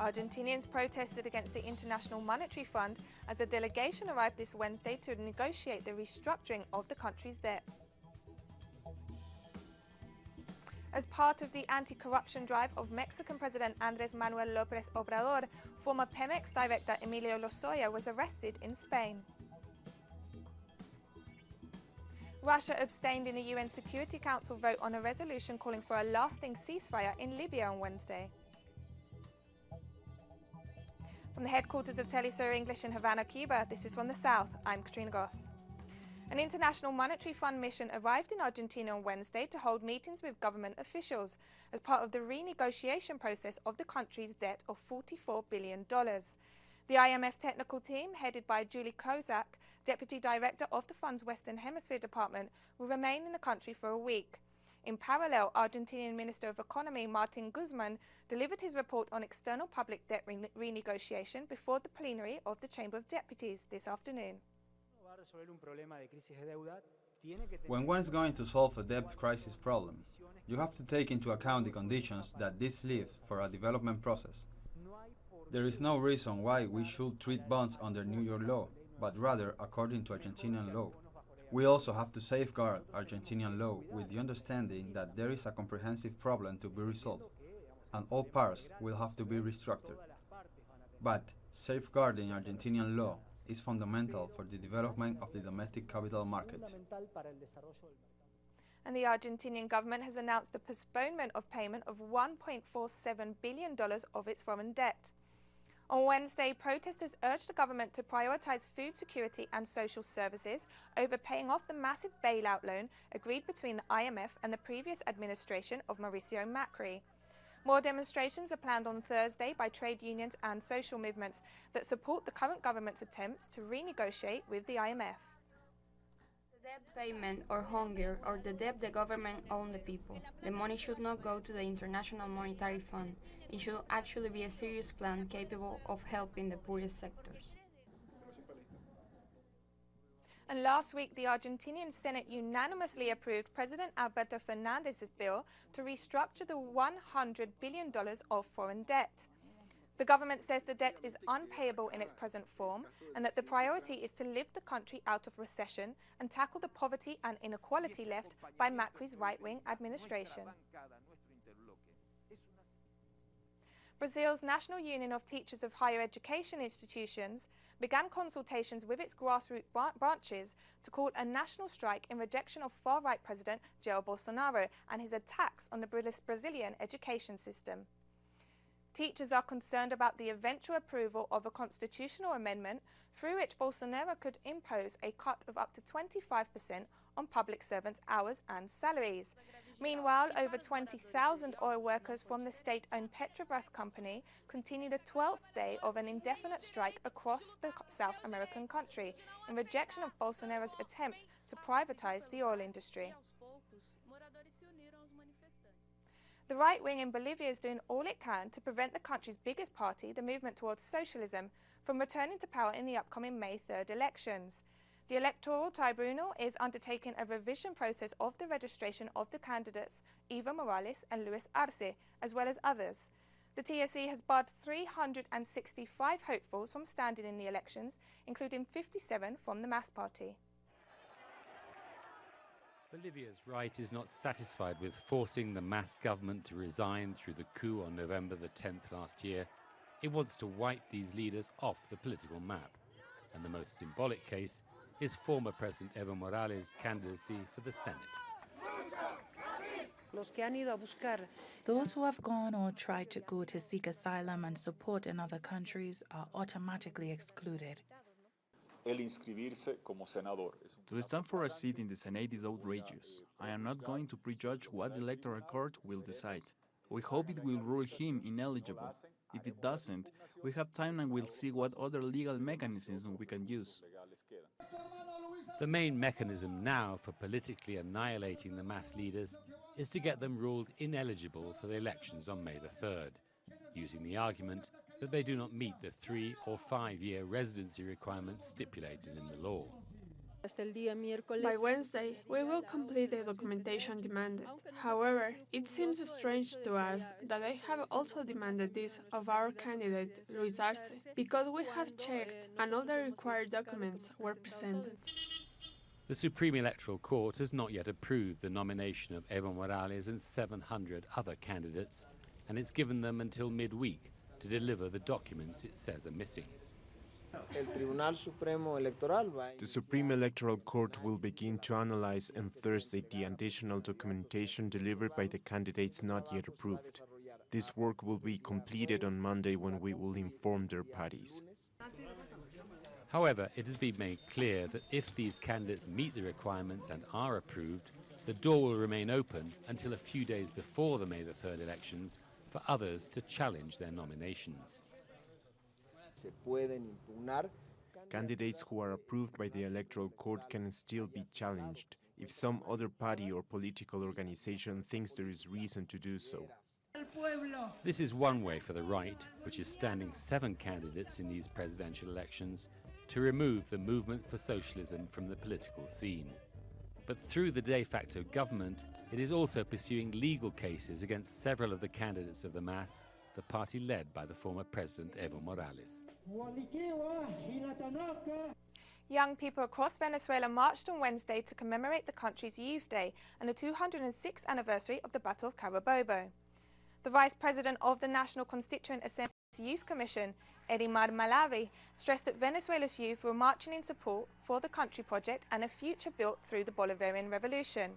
Argentinians protested against the International Monetary Fund as a delegation arrived this Wednesday to negotiate the restructuring of the country's debt. As part of the anti-corruption drive of Mexican President Andrés Manuel López Obrador, former Pemex director Emilio Lozoya was arrested in Spain. Russia abstained in a UN Security Council vote on a resolution calling for a lasting ceasefire in Libya on Wednesday. From the headquarters of Telesur English in Havana, Cuba, this is From the South. I'm Katrina Goss. An International Monetary Fund mission arrived in Argentina on Wednesday to hold meetings with government officials as part of the renegotiation process of the country's debt of $44 billion. The IMF technical team, headed by Julie Kozak, Deputy Director of the Fund's Western Hemisphere Department, will remain in the country for a week. In parallel, Argentinian Minister of Economy Martin Guzman delivered his report on external public debt renegotiation before the plenary of the Chamber of Deputies this afternoon. When one is going to solve a debt crisis problem, you have to take into account the conditions that this leaves for a development process. There is no reason why we should treat bonds under New York law, but rather according to Argentinian law. We also have to safeguard Argentinian law with the understanding that there is a comprehensive problem to be resolved, and all parts will have to be restructured. But safeguarding Argentinian law is fundamental for the development of the domestic capital market. And the Argentinian government has announced the postponement of payment of $1.47 billion of its foreign debt. On Wednesday, protesters urged the government to prioritize food security and social services over paying off the massive bailout loan agreed between the IMF and the previous administration of Mauricio Macri. More demonstrations are planned on Thursday by trade unions and social movements that support the current government's attempts to renegotiate with the IMF. The debt payment or hunger or the debt the government owes the people. The money should not go to the International Monetary Fund. It should actually be a serious plan capable of helping the poorest sectors. And last week, the Argentinian Senate unanimously approved President Alberto Fernandez's bill to restructure the $100 billion of foreign debt. The government says the debt is unpayable in its present form and that the priority is to lift the country out of recession and tackle the poverty and inequality left by Macri's right-wing administration. Brazil's National Union of Teachers of Higher Education Institutions began consultations with its grassroots branches to call a national strike in rejection of far-right President Jair Bolsonaro and his attacks on the Brazilian education system. Teachers are concerned about the eventual approval of a constitutional amendment through which Bolsonaro could impose a cut of up to 25% on public servants' hours and salaries. Meanwhile, over 20,000 oil workers from the state-owned Petrobras company continue the 12th day of an indefinite strike across the South American country in rejection of Bolsonaro's attempts to privatize the oil industry. The right wing in Bolivia is doing all it can to prevent the country's biggest party, the Movement Towards Socialism, from returning to power in the upcoming May 3rd elections. The Electoral Tribunal is undertaking a revision process of the registration of the candidates Evo Morales and Luis Arce, as well as others. The TSE has barred 365 hopefuls from standing in the elections, including 57 from the MAS party. Bolivia's right is not satisfied with forcing the MAS government to resign through the coup on November the 10th last year. It wants to wipe these leaders off the political map. And the most symbolic case is former President Evo Morales' candidacy for the Senate. Those who have gone or tried to go to seek asylum and support in other countries are automatically excluded. To stand for a seat in the Senate is outrageous. I am not going to prejudge what the Electoral Court will decide. We hope it will rule him ineligible. If it doesn't, we have time and we'll see what other legal mechanisms we can use. The main mechanism now for politically annihilating the MAS leaders is to get them ruled ineligible for the elections on May the 3rd, using the argument that they do not meet the 3- or 5-year residency requirements stipulated in the law. By Wednesday, we will complete the documentation demanded. However, it seems strange to us that they have also demanded this of our candidate, Luis Arce, because we have checked and all the required documents were presented. The Supreme Electoral Court has not yet approved the nomination of Evo Morales and 700 other candidates, and it's given them until midweek to deliver the documents it says are missing. The Supreme Electoral Court will begin to analyze on Thursday the additional documentation delivered by the candidates not yet approved. This work will be completed on Monday when we will inform their parties. However, it has been made clear that if these candidates meet the requirements and are approved, the door will remain open until a few days before the May the 3rd elections for others to challenge their nominations. Candidates who are approved by the Electoral Court can still be challenged if some other party or political organization thinks there is reason to do so. This is one way for the right, which is standing 7 candidates in these presidential elections, to remove the movement for socialism from the political scene. But through the de facto government, it is also pursuing legal cases against several of the candidates of the MAS, the party led by the former president Evo Morales. Young people across Venezuela marched on Wednesday to commemorate the country's Youth Day and the 206th anniversary of the Battle of Carabobo. The Vice President of the National Constituent Assembly's Youth Commission, MALAWI, stressed that Venezuela's youth were marching in support for the country project and a future built through the Bolivarian Revolution.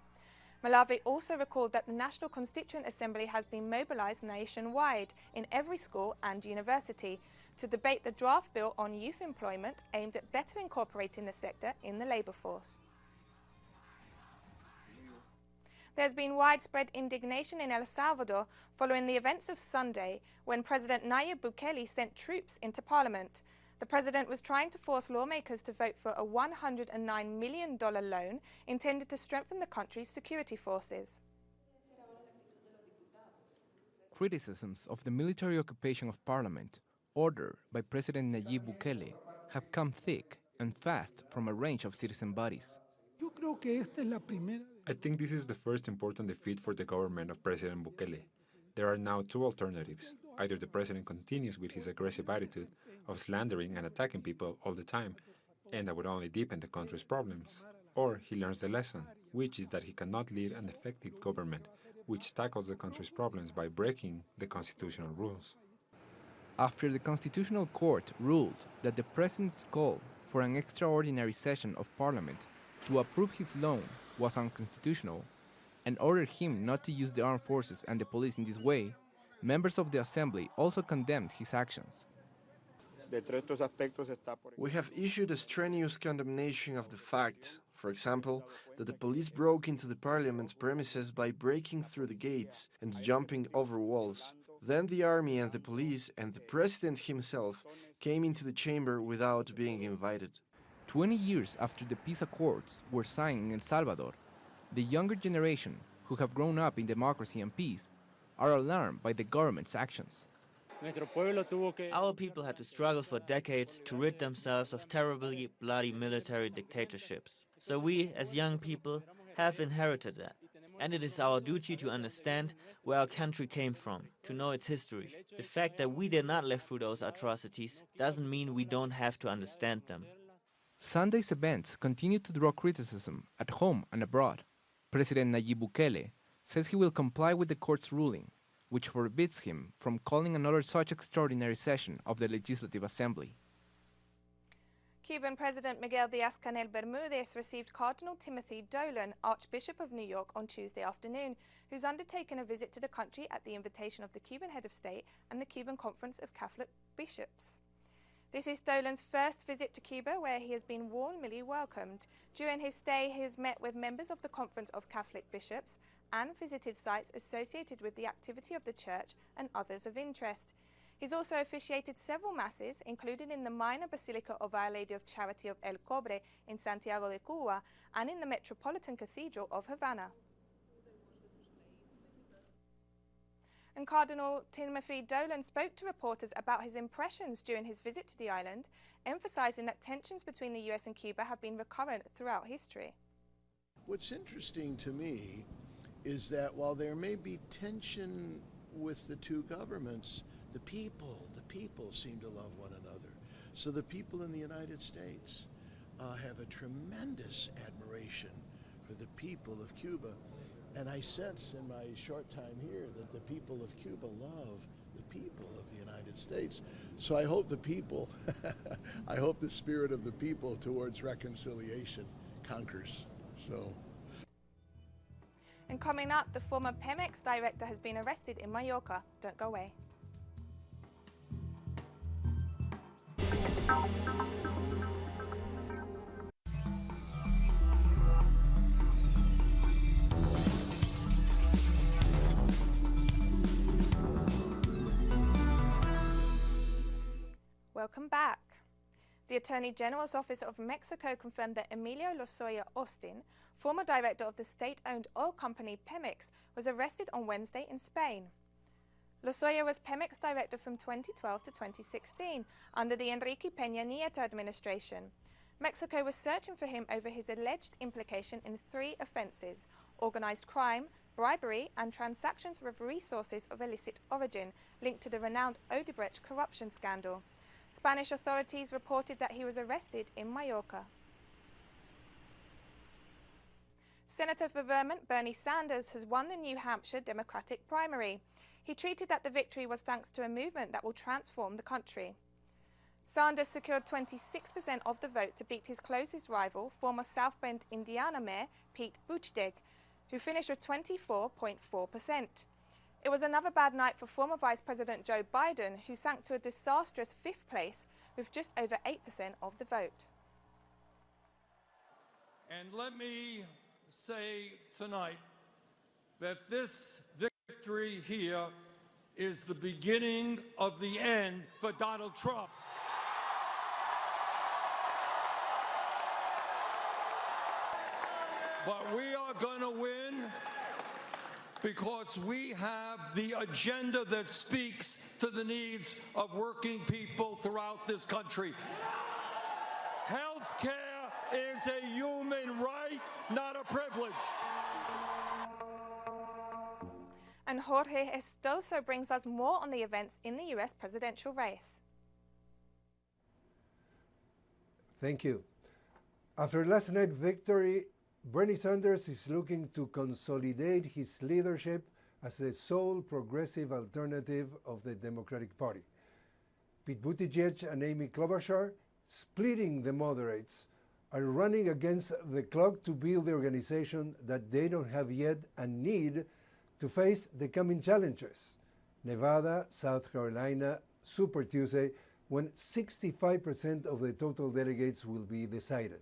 Malawi also recalled that the National Constituent Assembly has been mobilized nationwide in every school and university to debate the draft bill on youth employment aimed at better incorporating the sector in the labor force. There's been widespread indignation in El Salvador following the events of Sunday when President Nayib Bukele sent troops into parliament. The president was trying to force lawmakers to vote for a $109 million loan intended to strengthen the country's security forces. Criticisms of the military occupation of parliament, ordered by President Nayib Bukele, have come thick and fast from a range of citizen bodies. I think this is the first important defeat for the government of President Bukele. There are now 2 alternatives. Either the president continues with his aggressive attitude of slandering and attacking people all the time, and that would only deepen the country's problems, or he learns the lesson, which is that he cannot lead an effective government which tackles the country's problems by breaking the constitutional rules. After the Constitutional Court ruled that the president's call for an extraordinary session of parliament to approve his loan was unconstitutional and ordered him not to use the armed forces and the police in this way, members of the assembly also condemned his actions. We have issued a strenuous condemnation of the fact, for example, that the police broke into the parliament's premises by breaking through the gates and jumping over walls. Then the army and the police and the president himself came into the chamber without being invited. 20 years after the peace accords were signed in El Salvador, the younger generation, who have grown up in democracy and peace, are alarmed by the government's actions. Our people had to struggle for decades to rid themselves of terribly bloody military dictatorships. So we, as young people, have inherited that. And it is our duty to understand where our country came from, to know its history. The fact that we did not live through those atrocities doesn't mean we don't have to understand them. Sunday's events continue to draw criticism at home and abroad. President Nayib Bukele says he will comply with the court's ruling, which forbids him from calling another such extraordinary session of the Legislative Assembly. Cuban President Miguel Díaz-Canel Bermudez received Cardinal Timothy Dolan, Archbishop of New York, on Tuesday afternoon, who's undertaken a visit to the country at the invitation of the Cuban head of state and the Cuban Conference of Catholic Bishops. This is Dolan's first visit to Cuba, where he has been warmly welcomed. During his stay, he has met with members of the Conference of Catholic Bishops and visited sites associated with the activity of the Church and others of interest. He's also officiated several masses, including in the minor Basilica of Our Lady of Charity of El Cobre in Santiago de Cuba and in the Metropolitan Cathedral of Havana. And Cardinal Timothy Dolan spoke to reporters about his impressions during his visit to the island, emphasizing that tensions between the US and Cuba have been recurrent throughout history. What's interesting to me is that while there may be tension with the two governments, the people seem to love one another. So the people in the United States have a tremendous admiration for the people of Cuba. And I sense in my short time here that the people of Cuba love the people of the United States. So I hope the people, I hope the spirit of the people towards reconciliation conquers. So. And coming up, the former Pemex director has been arrested in Mallorca. Don't go away. Welcome back. The Attorney General's Office of Mexico confirmed that Emilio Lozoya Austin, former director of the state-owned oil company Pemex, was arrested on Wednesday in Spain. Lozoya was Pemex director from 2012 to 2016 under the Enrique Peña Nieto administration. Mexico was searching for him over his alleged implication in 3 offences: organised crime, bribery and transactions with resources of illicit origin linked to the renowned Odebrecht corruption scandal. Spanish authorities reported that he was arrested in Mallorca. Senator for Vermont Bernie Sanders has won the New Hampshire Democratic primary. He tweeted that the victory was thanks to a movement that will transform the country. Sanders secured 26% of the vote to beat his closest rival, former South Bend, Indiana Mayor Pete Buttigieg, who finished with 24.4%. It was another bad night for former Vice President Joe Biden, who sank to a disastrous 5th place with just over 8% of the vote. And let me say tonight that this victory here is the beginning of the end for Donald Trump. But we are going to win because we have the agenda that speaks to the needs of working people throughout this country. Health care is a human right, not a privilege. And Jorge Estoso brings us more on the events in the US presidential race. Thank you. After last night's victory, Bernie Sanders is looking to consolidate his leadership as the sole progressive alternative of the Democratic Party. Pete Buttigieg and Amy Klobuchar, splitting the moderates, are running against the clock to build the organization that they don't have yet and need to face the coming challenges: Nevada, South Carolina, Super Tuesday, when 65% of the total delegates will be decided.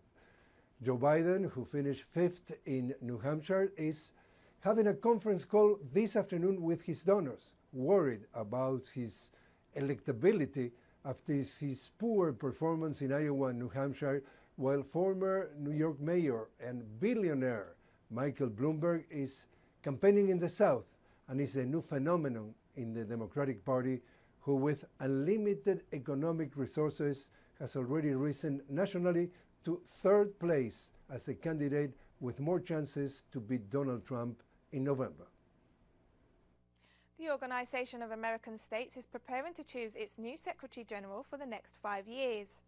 Joe Biden, who finished 5th in New Hampshire, is having a conference call this afternoon with his donors, worried about his electability after his poor performance in Iowa and New Hampshire, while former New York mayor and billionaire Michael Bloomberg is campaigning in the South and is a new phenomenon in the Democratic Party, who with unlimited economic resources has already risen nationally to 3rd place as a candidate with more chances to beat Donald Trump in November. The Organization of American States is preparing to choose its new Secretary General for the next 5 years.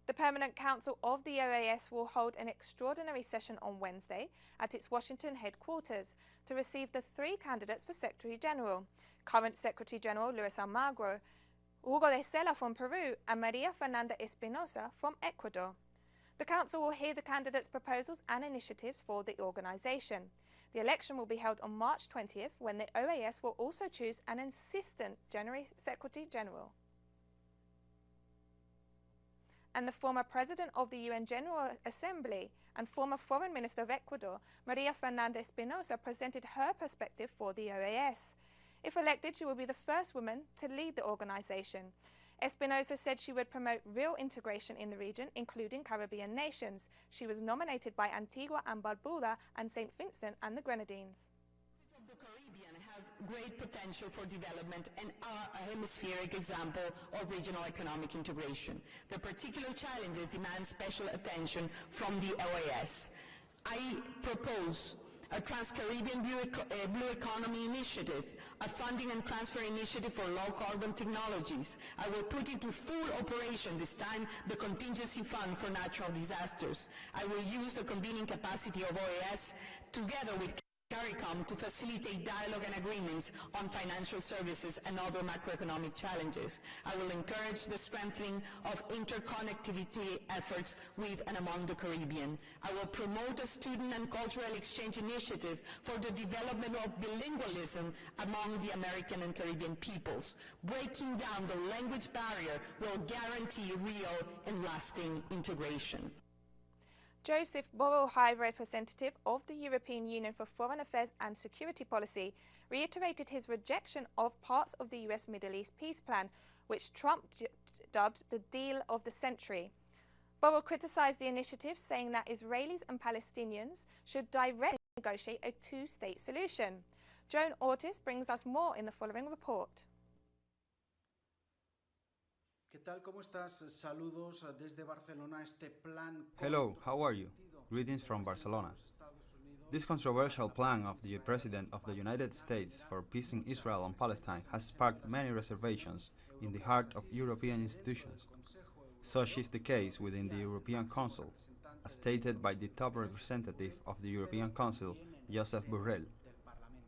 The Permanent Council of the OAS will hold an extraordinary session on Wednesday at its Washington headquarters to receive the 3 candidates for Secretary General: current Secretary General Luis Almagro, Hugo de Sela from Peru, and Maria Fernanda Espinosa from Ecuador. The Council will hear the candidates' proposals and initiatives for the organization. The election will be held on March 20th, when the OAS will also choose an Assistant Secretary General. And the former President of the UN General Assembly and former Foreign Minister of Ecuador, Maria Fernanda Espinosa, presented her perspective for the OAS. If elected, she will be the first woman to lead the organization. Espinosa said she would promote real integration in the region, including Caribbean nations. She was nominated by Antigua and Barbuda and St. Vincent and the Grenadines. The Caribbean have great potential for development and are a hemispheric example of regional economic integration. The particular challenges demand special attention from the OAS. I propose a Trans-Caribbean Blue Economy Initiative, a funding and transfer initiative for low-carbon technologies. I will put into full operation this time the contingency fund for natural disasters. I will use the convening capacity of OAS together with CARICOM to facilitate dialogue and agreements on financial services and other macroeconomic challenges. I will encourage the strengthening of interconnectivity efforts with and among the Caribbean. I will promote a student and cultural exchange initiative for the development of bilingualism among the American and Caribbean peoples. Breaking down the language barrier will guarantee real and lasting integration. Joseph Borrell, High Representative of the European Union for Foreign Affairs and Security Policy, reiterated his rejection of parts of the US Middle East peace plan, which Trump dubbed the deal of the century. Borrell criticized the initiative, saying that Israelis and Palestinians should directly negotiate a two-state solution. Joan Ortiz brings us more in the following report. Hello, how are you? Greetings from Barcelona. This controversial plan of the President of the United States for peace in Israel and Palestine has sparked many reservations in the heart of European institutions. Such is the case within the European Council, as stated by the top representative of the European Council, Joseph Borrell,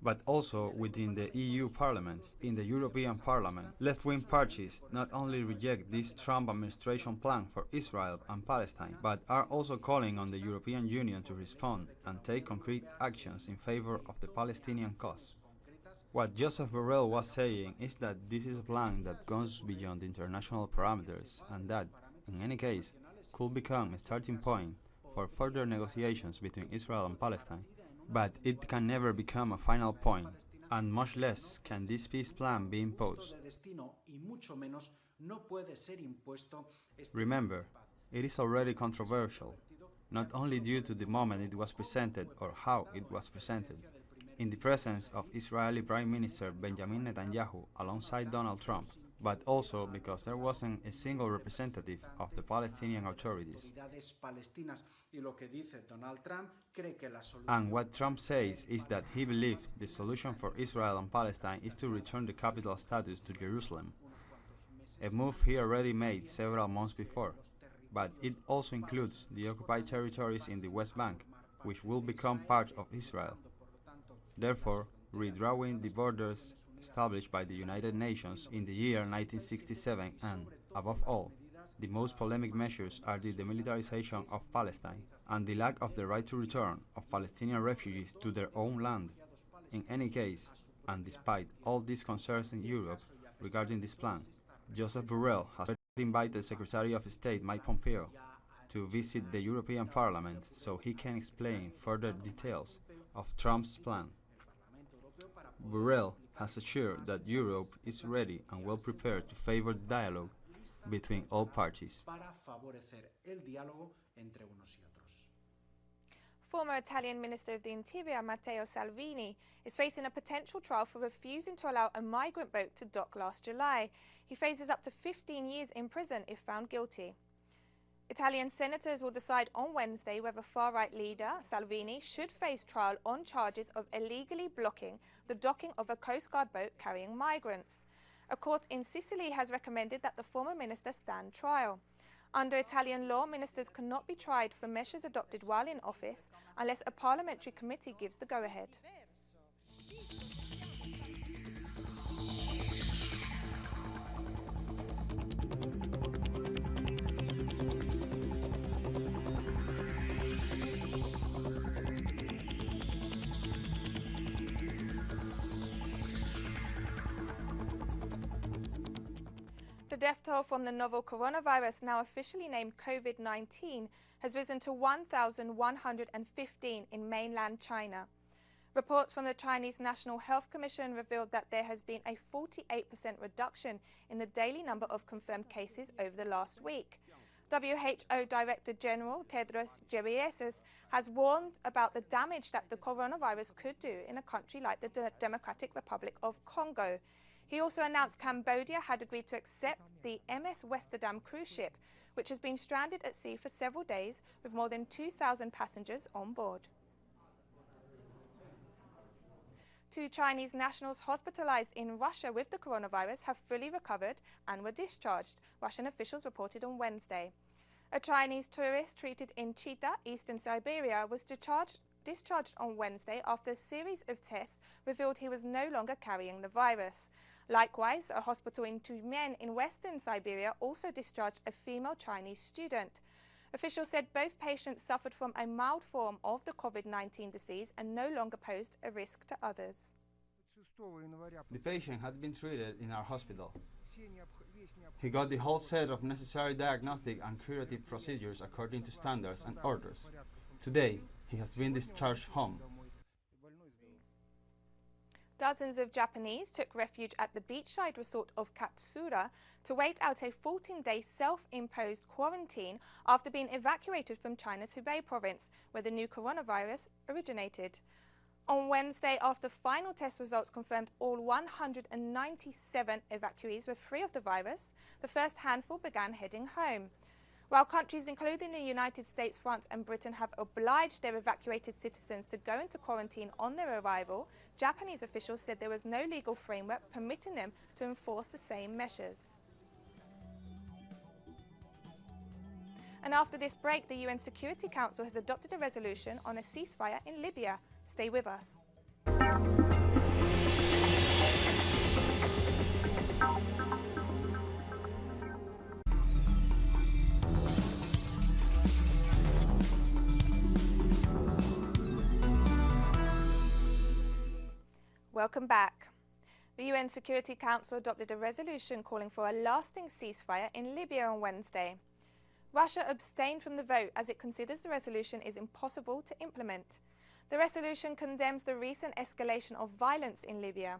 but also within the EU Parliament. In the European Parliament, left-wing parties not only reject this Trump administration plan for Israel and Palestine, but are also calling on the European Union to respond and take concrete actions in favor of the Palestinian cause. What Joseph Borrell was saying is that this is a plan that goes beyond international parameters and that, in any case, could become a starting point for further negotiations between Israel and Palestine. But it can never become a final point, and much less can this peace plan be imposed. Remember, it is already controversial, not only due to the moment it was presented or how it was presented, in the presence of Israeli Prime Minister Benjamin Netanyahu alongside Donald Trump, but also because there wasn't a single representative of the Palestinian authorities. And what Trump says is that he believes the solution for Israel and Palestine is to return the capital status to Jerusalem, a move he already made several months before, but it also includes the occupied territories in the West Bank, which will become part of Israel. Therefore, redrawing the borders established by the United Nations in the year 1967 and, above all, the most polemic measures are the demilitarization of Palestine and the lack of the right to return of Palestinian refugees to their own land. In any case, and despite all these concerns in Europe regarding this plan, Joseph Borrell has invited Secretary of State Mike Pompeo to visit the European Parliament so he can explain further details of Trump's plan. Borrell has assured that Europe is ready and well prepared to favor dialogue between all parties. Former Italian Minister of the Interior Matteo Salvini is facing a potential trial for refusing to allow a migrant boat to dock last July. He faces up to 15 years in prison if found guilty. Italian senators will decide on Wednesday whether far-right leader Salvini should face trial on charges of illegally blocking the docking of a Coast Guard boat carrying migrants. A court in Sicily has recommended that the former minister stand trial. Under Italian law, ministers cannot be tried for measures adopted while in office unless a parliamentary committee gives the go-ahead. The death toll from the novel coronavirus, now officially named COVID-19, has risen to 1,115 in mainland China. Reports from the Chinese National Health Commission revealed that there has been a 48% reduction in the daily number of confirmed cases over the last week. WHO Director General Tedros Ghebreyesus has warned about the damage that the coronavirus could do in a country like the Democratic Republic of Congo. He also announced Cambodia had agreed to accept the MS Westerdam cruise ship, which has been stranded at sea for several days with more than 2,000 passengers on board. 2 Chinese nationals hospitalized in Russia with the coronavirus have fully recovered and were discharged, Russian officials reported on Wednesday. A Chinese tourist treated in Chita, eastern Siberia, was discharged on Wednesday after a series of tests revealed he was no longer carrying the virus. Likewise, a hospital in Tyumen in western Siberia also discharged a female Chinese student. Officials said both patients suffered from a mild form of the COVID-19 disease and no longer posed a risk to others. The patient had been treated in our hospital. He got the whole set of necessary diagnostic and curative procedures according to standards and orders. Today, he has been discharged home. Dozens of Japanese took refuge at the beachside resort of Katsura to wait out a 14-day self-imposed quarantine after being evacuated from China's Hubei province, where the new coronavirus originated. On Wednesday, after final test results confirmed all 197 evacuees were free of the virus, the first handful began heading home. While countries including the United States, France and Britain have obliged their evacuated citizens to go into quarantine on their arrival, Japanese officials said there was no legal framework permitting them to enforce the same measures. And after this break, the UN Security Council has adopted a resolution on a ceasefire in Libya. Stay with us. Welcome back. The UN Security Council adopted a resolution calling for a lasting ceasefire in Libya on Wednesday. Russia abstained from the vote as it considers the resolution is impossible to implement. The resolution condemns the recent escalation of violence in Libya.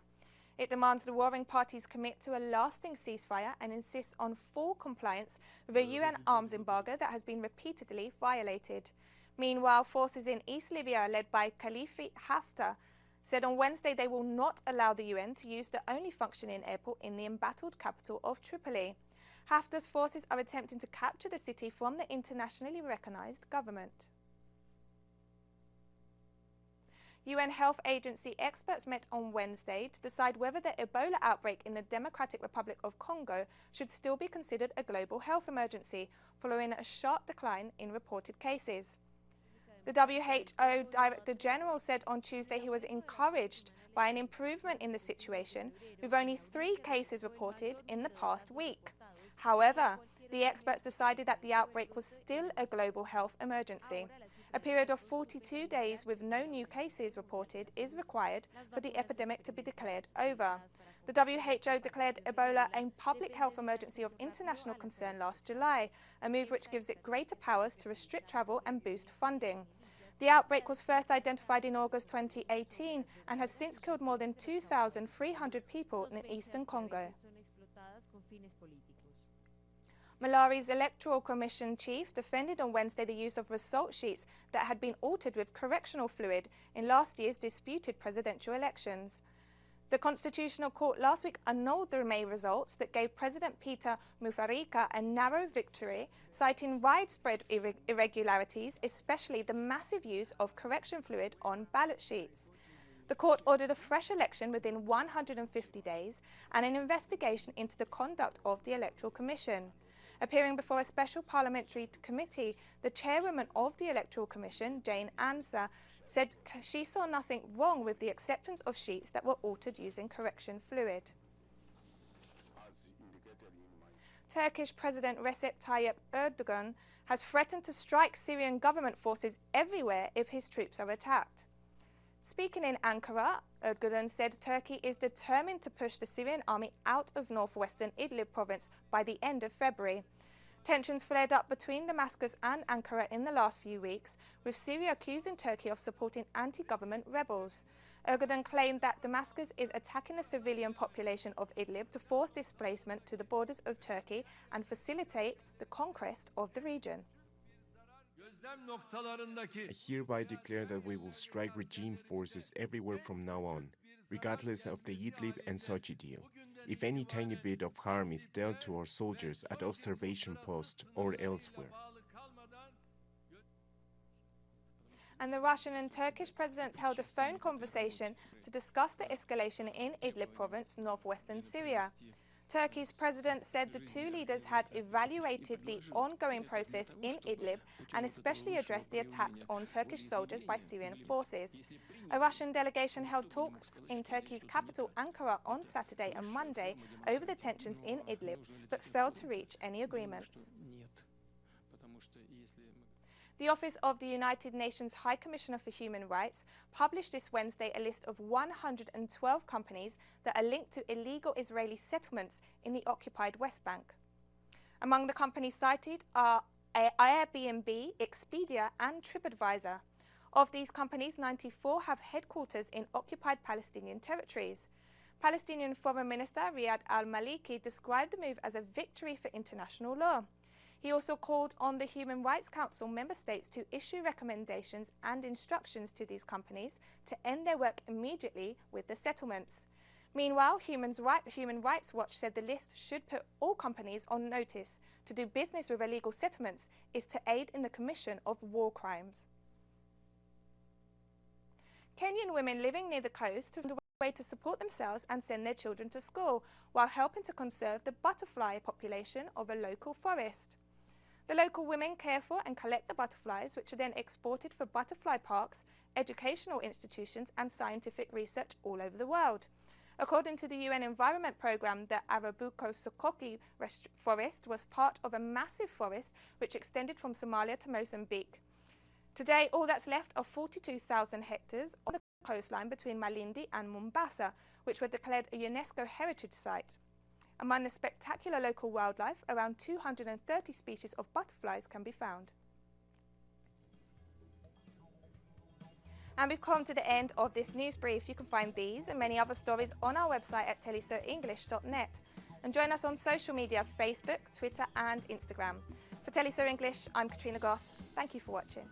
It demands the warring parties commit to a lasting ceasefire and insists on full compliance with a UN arms embargo that has been repeatedly violated. Meanwhile, forces in East Libya led by Khalifa Haftar said on Wednesday they will not allow the UN to use the only functioning airport in the embattled capital of Tripoli. Haftar's forces are attempting to capture the city from the internationally recognized government. UN Health Agency experts met on Wednesday to decide whether the Ebola outbreak in the Democratic Republic of Congo should still be considered a global health emergency, following a sharp decline in reported cases. The WHO Director General said on Tuesday he was encouraged by an improvement in the situation, with only 3 cases reported in the past week. However, the experts decided that the outbreak was still a global health emergency. A period of 42 days with no new cases reported is required for the epidemic to be declared over. The WHO declared Ebola a public health emergency of international concern last July, a move which gives it greater powers to restrict travel and boost funding. The outbreak was first identified in August 2018 and has since killed more than 2,300 people in eastern Congo. Malawi's Electoral Commission chief defended on Wednesday the use of result sheets that had been altered with correctional fluid in last year's disputed presidential elections. The Constitutional Court last week annulled the May results that gave President Peter Mutharika a narrow victory, citing widespread irregularities, especially the massive use of correction fluid on ballot sheets. The court ordered a fresh election within 150 days and an investigation into the conduct of the Electoral Commission. Appearing before a special parliamentary committee, the chairwoman of the Electoral Commission, Jane Ansa, said she saw nothing wrong with the acceptance of sheets that were altered using correction fluid. Turkish President Recep Tayyip Erdogan has threatened to strike Syrian government forces everywhere if his troops are attacked. Speaking in Ankara, Erdogan said Turkey is determined to push the Syrian army out of northwestern Idlib province by the end of February. Tensions flared up between Damascus and Ankara in the last few weeks, with Syria accusing Turkey of supporting anti-government rebels. Erdogan claimed that Damascus is attacking the civilian population of Idlib to force displacement to the borders of Turkey and facilitate the conquest of the region. I hereby declare that we will strike regime forces everywhere from now on, regardless of the Idlib and Sochi deal. If any tiny bit of harm is dealt to our soldiers at observation post or elsewhere. And the Russian and Turkish presidents held a phone conversation to discuss the escalation in Idlib province, northwestern Syria. Turkey's president said the two leaders had evaluated the ongoing process in Idlib and especially addressed the attacks on Turkish soldiers by Syrian forces. A Russian delegation held talks in Turkey's capital Ankara on Saturday and Monday over the tensions in Idlib, but failed to reach any agreements. The Office of the United Nations High Commissioner for Human Rights published this Wednesday a list of 112 companies that are linked to illegal Israeli settlements in the occupied West Bank. Among the companies cited are Airbnb, Expedia and TripAdvisor. Of these companies, 94 have headquarters in occupied Palestinian territories. Palestinian Foreign Minister Riyad al-Maliki described the move as a victory for international law. He also called on the Human Rights Council member states to issue recommendations and instructions to these companies to end their work immediately with the settlements. Meanwhile, Human Rights Watch said the list should put all companies on notice. To do business with illegal settlements is to aid in the commission of war crimes. Kenyan women living near the coast have found a way to support themselves and send their children to school while helping to conserve the butterfly population of a local forest. The local women care for and collect the butterflies, which are then exported for butterfly parks, educational institutions and scientific research all over the world. According to the UN Environment Programme, the Arabuko-Sokoke forest was part of a massive forest which extended from Somalia to Mozambique. Today, all that's left are 42,000 hectares on the coastline between Malindi and Mombasa, which were declared a UNESCO heritage site. Among the spectacular local wildlife, around 230 species of butterflies can be found. And we've come to the end of this news brief. You can find these and many other stories on our website at telesurenglish.net. And join us on social media, Facebook, Twitter and Instagram. For Telesur English, I'm Katrina Goss. Thank you for watching.